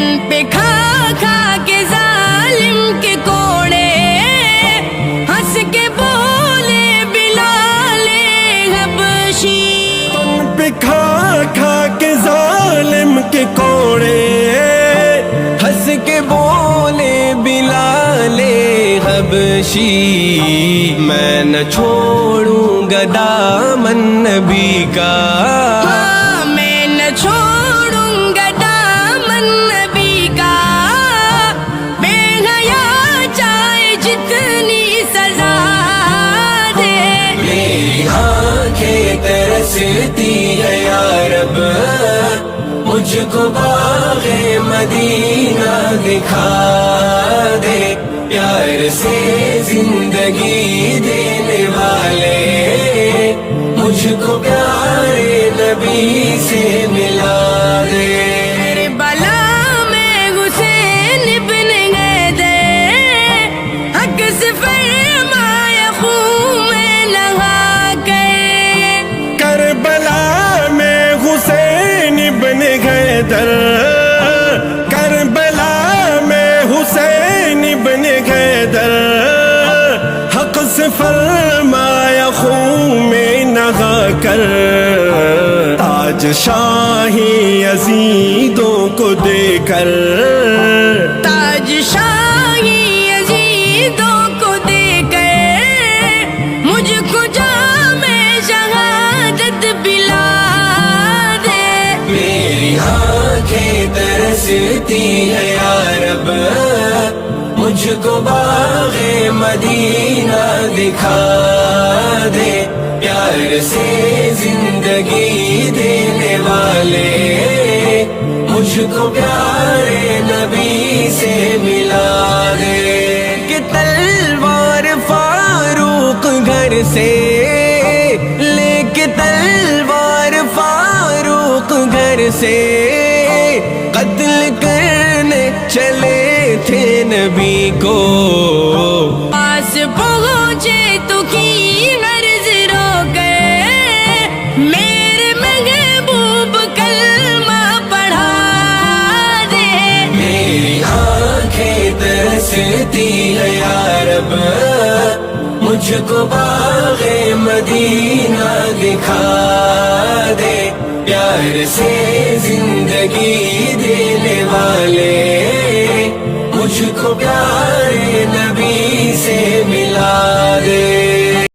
تن پہ کھا کھا کے ظالم کے کوڑے، ہنس کے بولے بلال حبشی، تن پہ کھا کھا کے ظالم کے کوڑے، ہنس کے بولے بلال حبشی، میں نہ چھوڑوں گا دامن نبی کا، ہاں میں نہ چھوڑوں گا دامن نبی کا، بے حیا چاہے جتنی سزا دے، میری آنکھیں ترستی ہے یا رب، مجھ کو باغ مدینہ دکھا دے، پیار سے زندگی دینے والے، مجھ کو پیارے نبی سے ملا دے۔ کربلا میں حسین ابن حیدر، حق سے فرمایا خون میں نہا کے، کربلا میں حسین ابن حیدر، کربلا میں حسین ابن حیدر، حق سے فرمایا خون میں نہا کر، تاج شاہی یزیدوں کو دے کر، تاج شاہی یزیدوں کو دے کر، مجھ کو جام شہادت پلا دے، میری آنکھیں ترستی ہے یا رب، مجھ کو باغ مدینہ دکھا دے، پیار سے زندگی دینے والے، مجھ کو پیارے نبی سے ملا دے، کہ تلوار فاروق گھر سے لے کے، تلوار فاروق گھر سے قتل کرنے چلے تھے نبی کو، پاس پہنچے تو کی غرض رو گئے، میرے محبوب کلمہ پڑھا دے، میری آنکھیں ترستی ہے یا رب، مجھ کو باغ مدینہ دکھا دے، پیار سے زندگی دینے والے، مجھ کو پیارے نبی سے